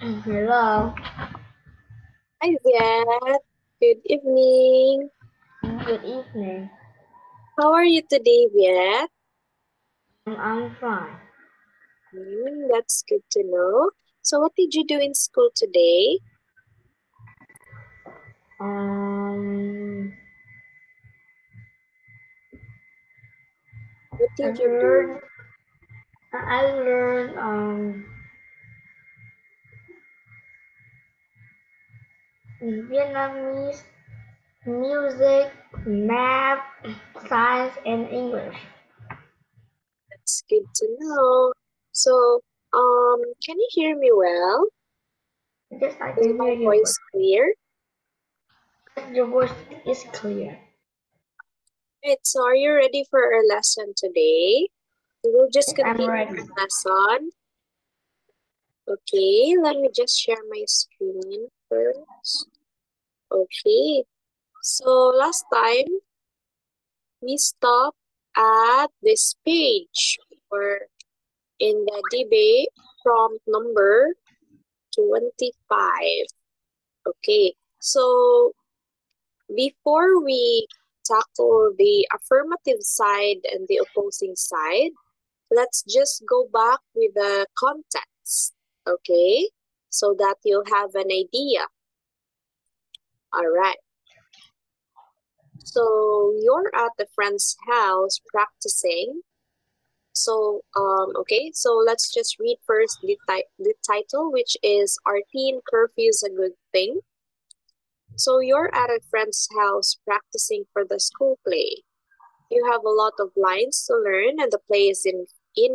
Hello. Hi Viet. Good evening. Good evening. How are you today, Viet? I'm fine. That's good to know. So what did you do in school today? Um, What I did you do? learned. I learned Vietnamese, music, math, science, and English. That's good to know. So, can you hear me well? Yes, I Is can my hear you, voice clear? but your voice is clear. Right, so are you ready for our lesson today? We will just Yes, I'm continue ready. the lesson. Okay, let me just share my screen first. Okay, so last time we stopped at this page or in the debate prompt number 25. Okay, so before we tackle the affirmative side and the opposing side, let's just go back with the context, okay, so that you'll have an idea. All right. So you're at a friend's house practicing. So, so let's just read first the title, which is Are Teen Curfews a Good Thing? So you're at a friend's house practicing for the school play. You have a lot of lines to learn and the play is in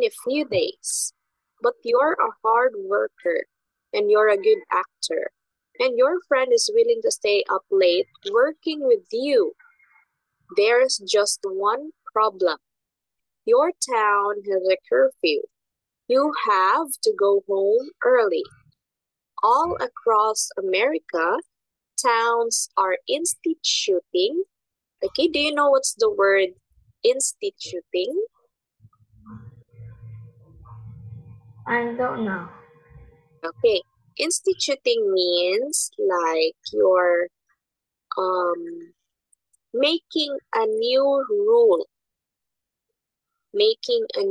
a few days. But you're a hard worker and you're a good actor. And your friend is willing to stay up late working with you. There's just one problem. Your town has a curfew. You have to go home early. All across America, towns are instituting. Okay, do you know what's the word instituting? I don't know. Okay, instituting means like you're um making a new rule, making a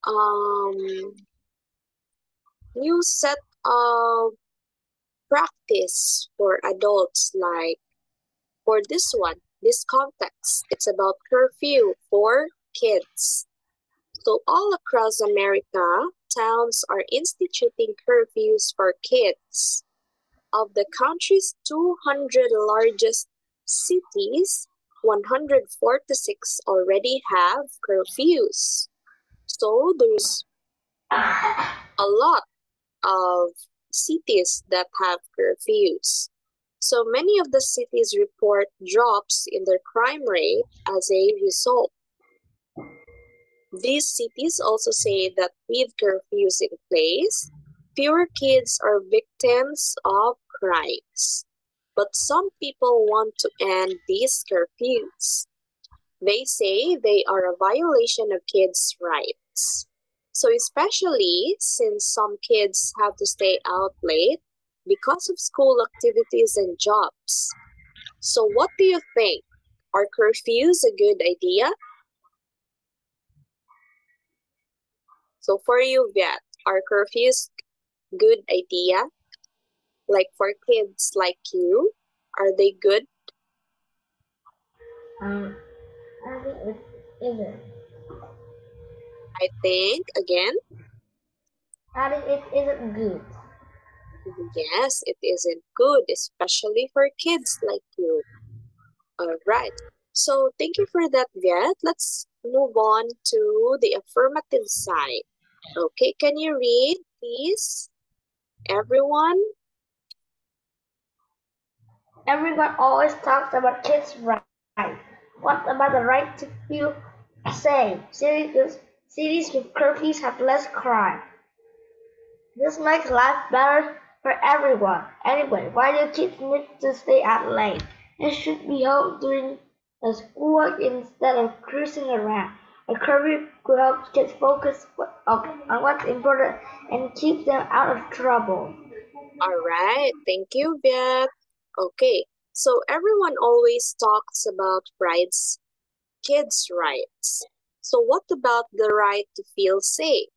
um new set of practice for adults, like for this context, it's about curfew for kids. So all across America, towns are instituting curfews for kids. Of the country's 200 largest cities, 146 already have curfews. So there's a lot of cities that have curfews. So many of the cities report drops in their crime rate as a result. These cities also say that with curfews in place, fewer kids are victims of crimes. But some people want to end these curfews. They say they are a violation of kids' rights. So especially since some kids have to stay out late because of school activities and jobs. So what do you think? Are curfews a good idea? So for you, Viet, are curfews good idea? Like for kids like you, are they good? I think it isn't. I think, again, I think it isn't good. yes, it isn't good, especially for kids like you. All right. So thank you for that, Viet. Let's move on to the affirmative side. Okay, can you read, please? Everyone? Everyone always talks about kids' rights. What about the right to feel safe? Cities with curfews have less crime. This makes life better for everyone. Anyway, why do kids need to stay out late? They should be home doing schoolwork instead of cruising around. A curfew could help kids focus on what's important and keep them out of trouble. All right, thank you, Viet. Okay, so everyone always talks about rights, kids' rights. So what about the right to feel safe?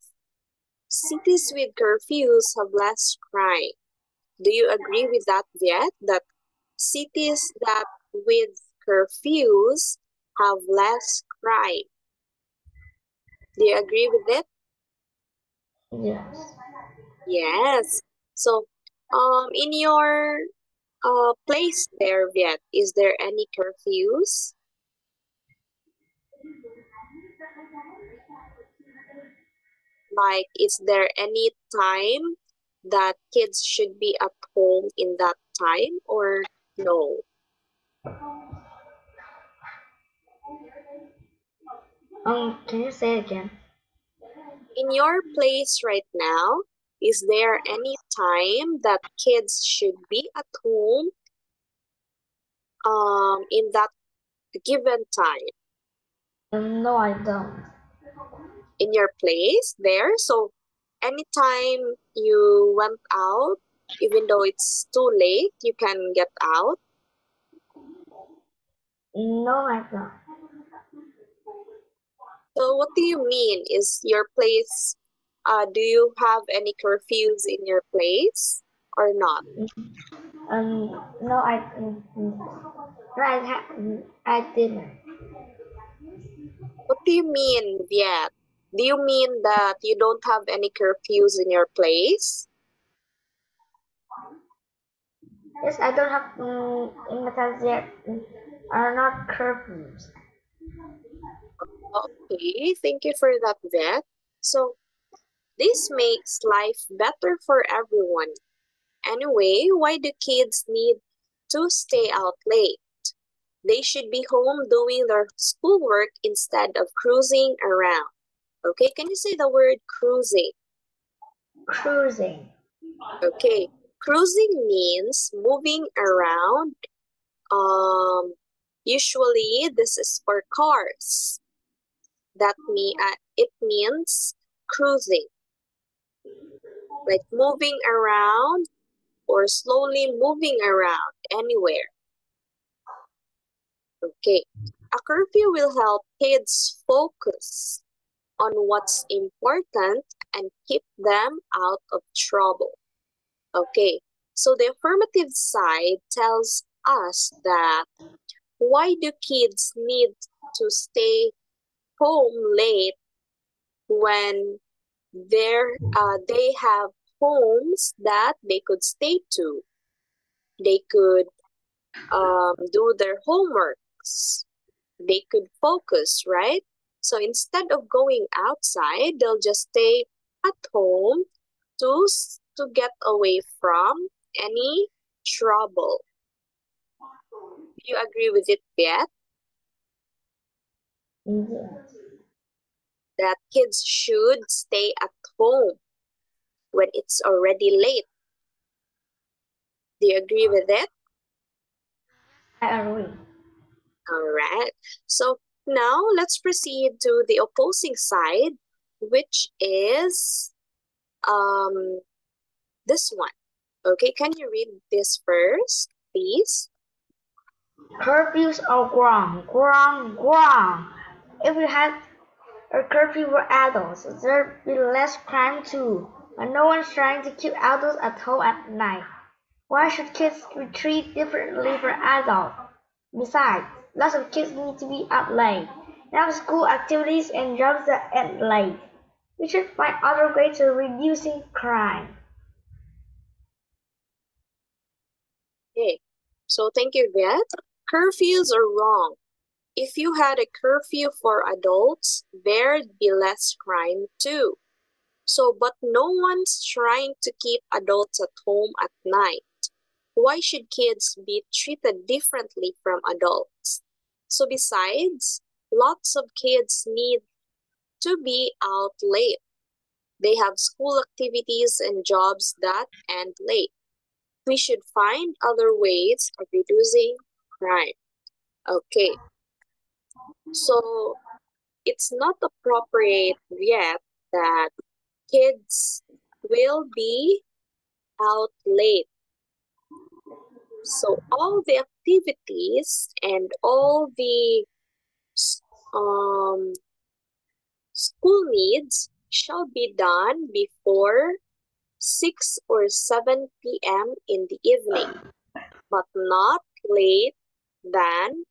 Cities with curfews have less crime. Do you agree with that, Viet? That cities that with curfews have less crime. Do you agree with it? Yes. Yes. So, in your place there, Viet, is there any curfews? Like, is there any time that kids should be at home in that time or no? Can you say it again? In your place right now, is there any time that kids should be at home in that given time No, I don't. in your place there? So anytime you went out, even though it's too late, you can get out. No, I don't. So what do you mean? Is your place, do you have any curfews in your place or not? No, I didn't. What do you mean, Viet? Do you mean that you don't have any curfews in your place? Yes, I don't have in the past yet are not curfews. Okay, thank you for that, Viet. So this makes life better for everyone. Anyway, why do kids need to stay out late? They should be home doing their schoolwork instead of cruising around. Okay, can you say the word cruising? Cruising. Okay, cruising means moving around. Usually this is for cars. It means cruising, like moving around or slowly moving around anywhere. Okay, a curfew will help kids focus on what's important and keep them out of trouble. Okay, so the affirmative side tells us that why do kids need to stay home late when they have homes that they could stay to? They could do their homeworks. They could focus, right? So instead of going outside, they'll just stay at home to get away from any trouble. Do you agree with it, Beth? Yes. That kids should stay at home when it's already late. Do you agree with it? I agree. All right. So now let's proceed to the opposing side, which is um this one. Okay, can you read this first, please? Curfews are wrong, wrong, wrong. If we had a curfew for adults, there'd be less crime too. And no one's trying to keep adults at home at night. Why should kids be treated differently from adults? Besides, lots of kids need to be out late and have school activities and jobs that end late. We should find other ways of reducing crime. Okay, so thank you, Beth. Curfews are wrong. If you had a curfew for adults, there'd be less crime too. So, but no one's trying to keep adults at home at night. Why should kids be treated differently from adults? So, besides, lots of kids need to be out late. They have school activities and jobs that end late. We should find other ways of reducing crime. Okay, so it's not appropriate yet that kids will be out late. So all the activities and all the school needs shall be done before 6 or 7 p.m. in the evening, but not late than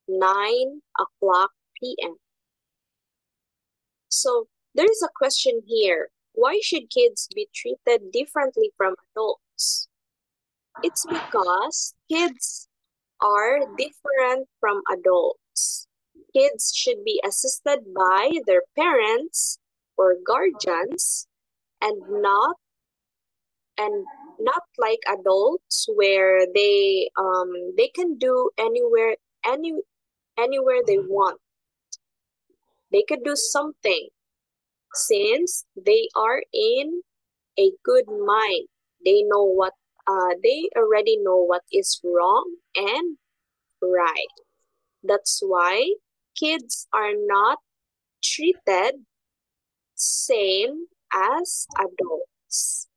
9 o'clock p.m. So there is a question here. Why should kids be treated differently from adults? It's because kids are different from adults. Kids should be assisted by their parents or guardians and not like adults where they can do anywhere they want. They could do something since they are in a good mind. They know what they already know what is wrong and right. That's why kids are not treated same as adults.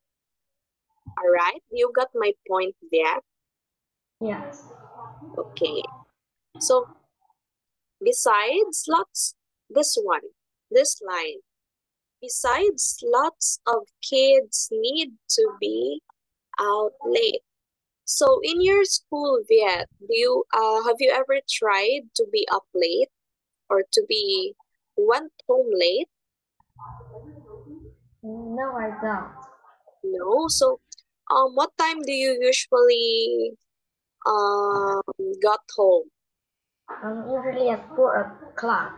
All right, you got my point there. Yes. Okay. So besides this line. Besides, lots of kids need to be out late. So in your school, Viet, have you ever tried to be up late or to be went home late? No, I don't. No. So, what time do you usually got home? Usually at 4 o'clock.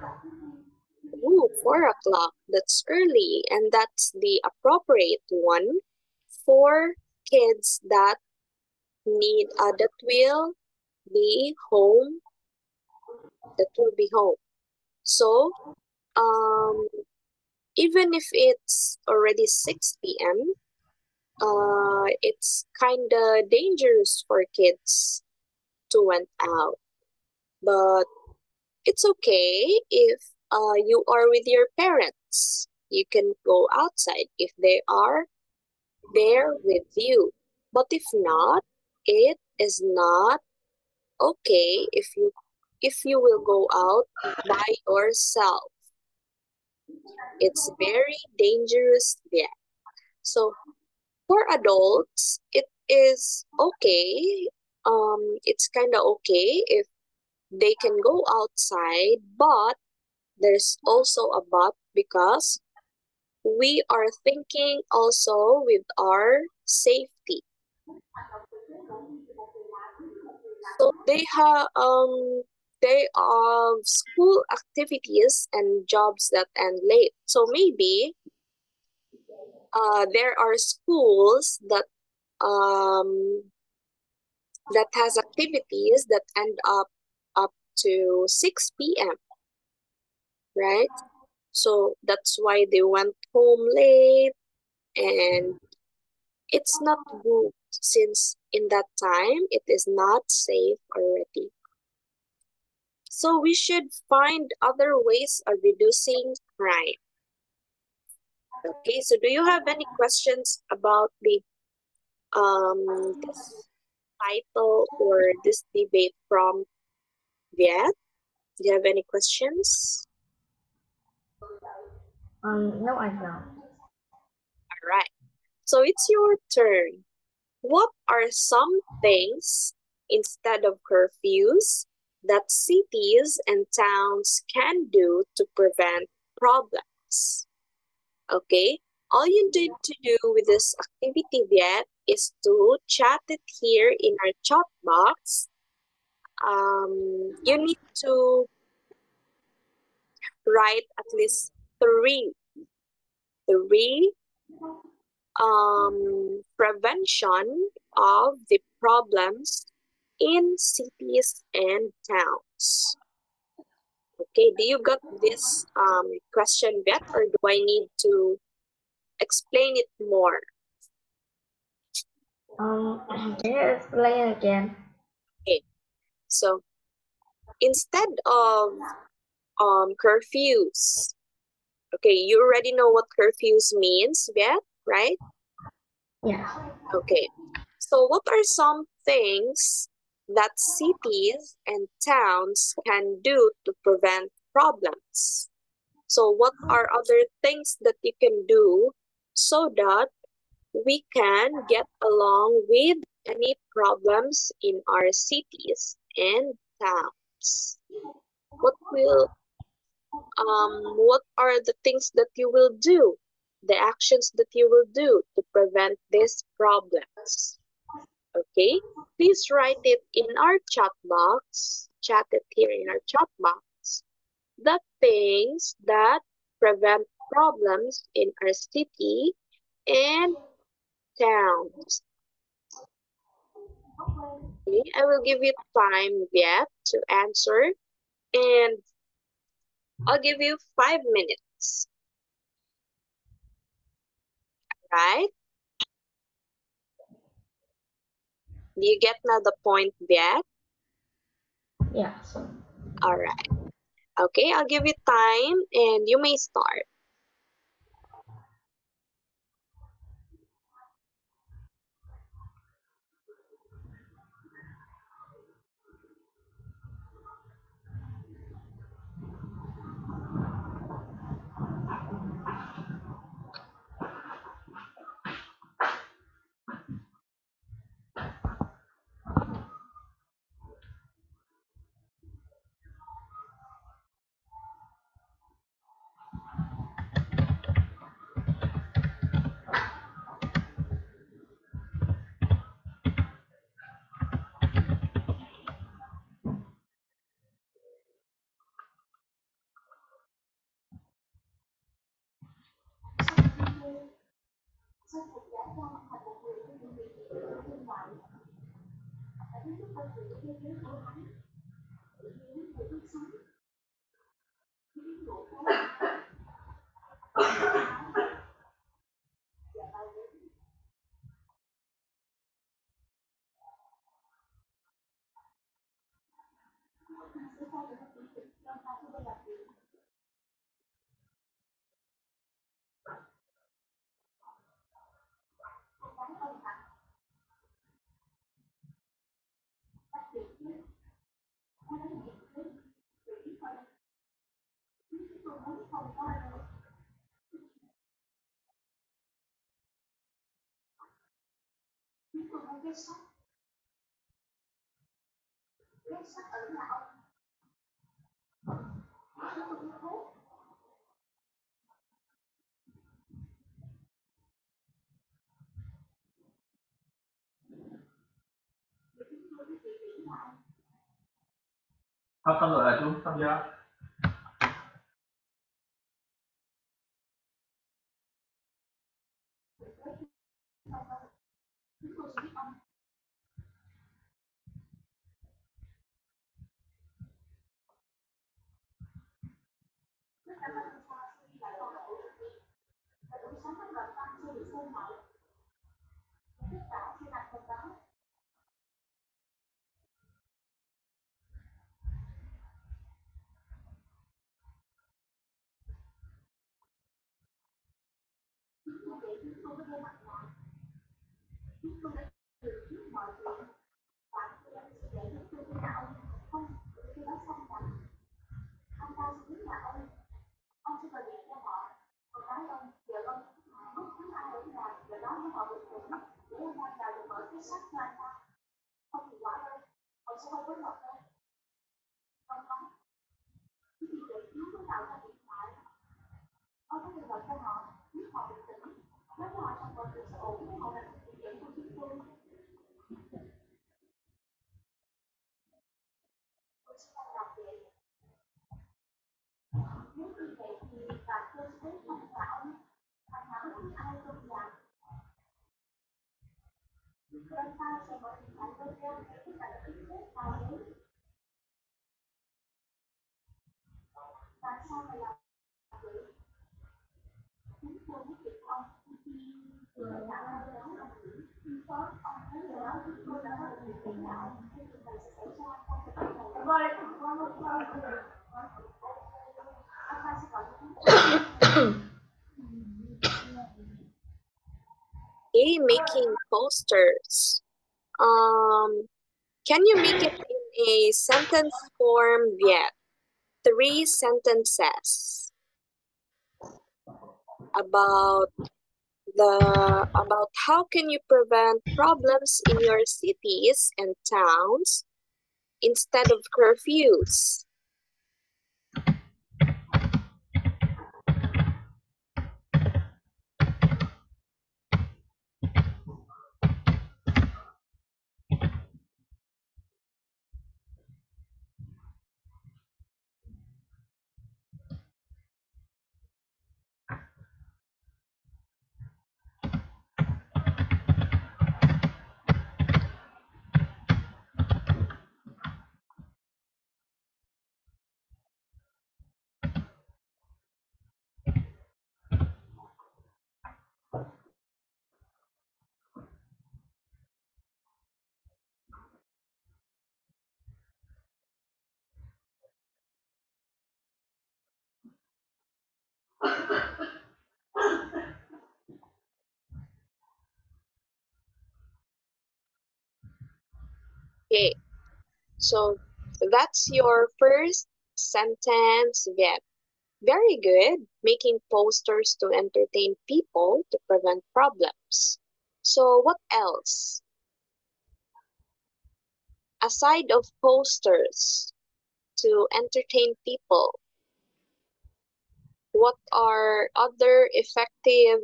Ooh, 4 o'clock. That's early, and that's the appropriate one for kids that that will be home. That will be home. So, um, even if it's already 6 p.m., it's kind of dangerous for kids to went out. But it's okay if you are with your parents. You can go outside if they are there with you. But if not, it is not okay if you will go out by yourself. It's very dangerous there. So for adults, it is okay. It's kind of okay if they can go outside, but there's also a but because we are thinking also with our safety. So they have school activities and jobs that end late. So maybe there are schools um that has activities that end up to 6 p.m. right? So that's why they went home late, and it's not good since in that time it is not safe already. So we should find other ways of reducing crime. Okay, so do you have any questions about the this title or this debate from Viet? Do you have any questions? No, I don't. All right. So it's your turn. What are some things instead of curfews that cities and towns can do to prevent problems? Okay, all you need to do with this activity yet is to chat it here in our chat box. You need to write at least three prevention of the problems in cities and towns. Okay, do you got this question yet, or do I need to explain it more? Can you explain again? Okay, so instead of curfews, Okay, you already know what curfews means, Viet, right? Yeah. Okay, so what are some things that cities and towns can do to prevent problems? So what are other things that you can do so that we can get along with any problems in our cities and towns? What are the things that you will do, the actions that you will do to prevent these problems? Okay, please write it in our chat box, chat it here in our chat box, the things that prevent problems in our city and towns. Okay, I will give you time yet to answer, and I'll give you 5 minutes, right? Do you get now the point yet? Yeah. All right. Okay, I'll give you time and you may start. Xong rồi là chú, xong chưa? Okay, making posters. Can you make it in a sentence form, Viet? 3 sentences about about how can you prevent problems in your cities and towns instead of curfews. Okay, so that's your first sentence, Viet. Very good. Making posters to entertain people to prevent problems. So what else? Aside of posters to entertain people, what are other effective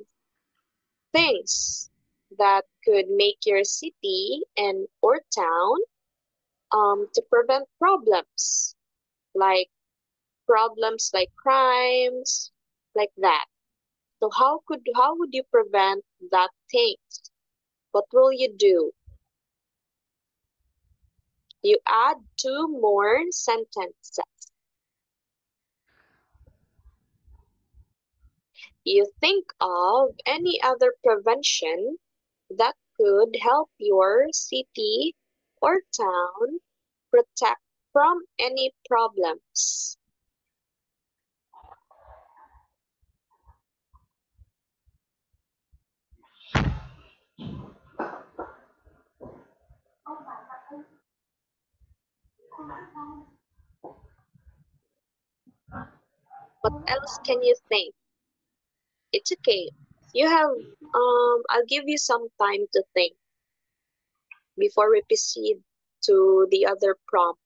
things that could make your city and or town to prevent like problems like crimes, like that. So how would you prevent that things? What will you do? You add 2 more sentences. You think of any other prevention that could help your city or town protect from any problems. What else can you think? It's okay. You have I'll give you some time to think before we proceed to the other prompt.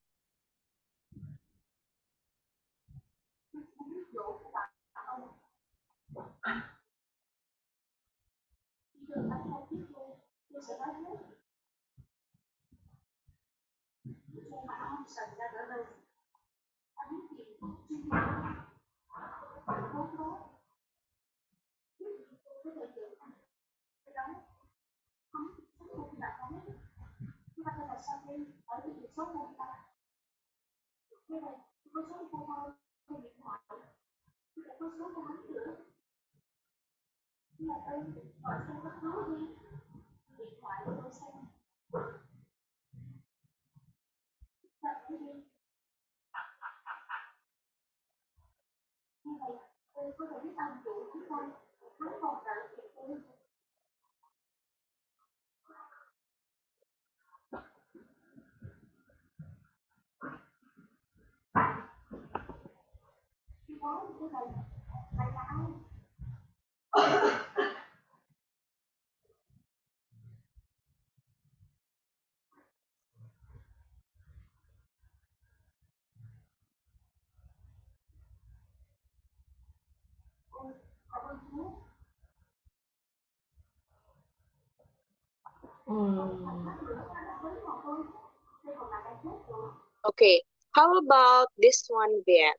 Okay, how about this one, Viet?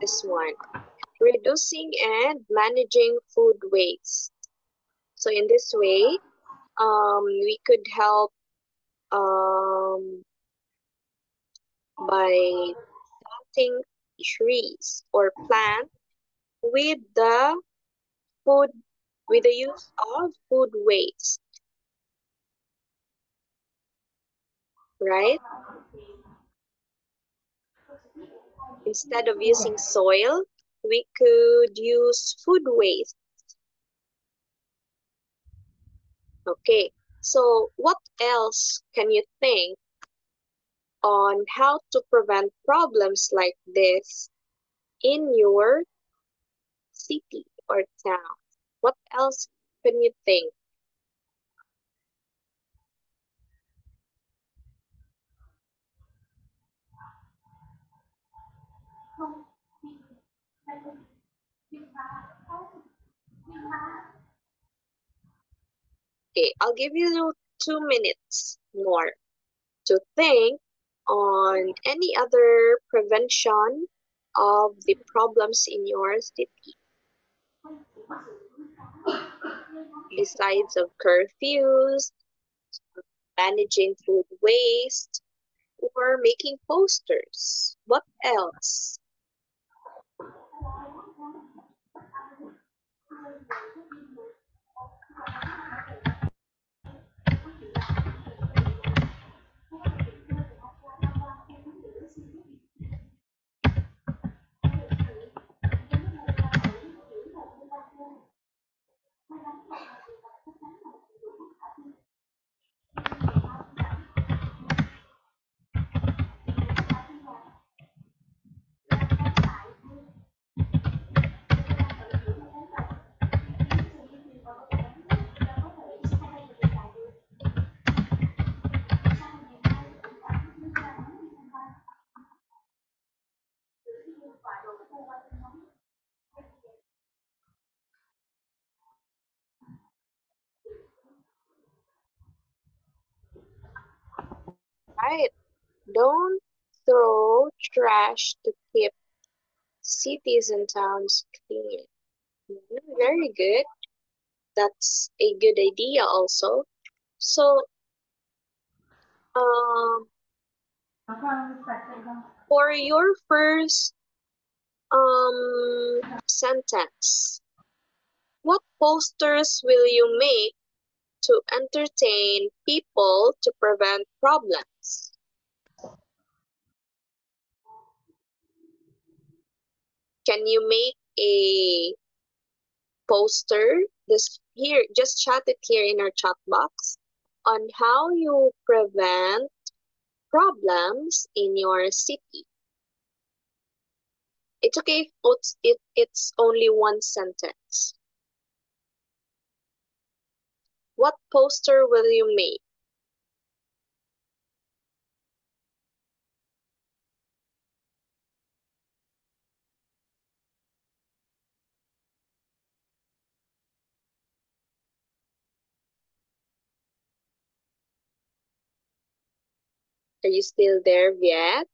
This one. Reducing and managing food waste. So in this way, we could help by planting trees or plant with the food with the use of food waste, right? Instead of using soil, we could use food waste. Okay, so what else can you think on how to prevent problems like this in your city or town? What else can you think? Okay, I'll give you 2 minutes more to think on any other prevention of the problems in your city besides of curfews, managing food waste, or making posters. What else? Right. Don't throw trash to keep cities and towns clean. Very good. That's a good idea also. So, um, for your first sentence, what posters will you make to entertain people to prevent problems? Can you make a poster? Just chat it here in our chat box on how you prevent problems in your city. It's okay if it's only one sentence. What poster will you make? Are you still there, Viet?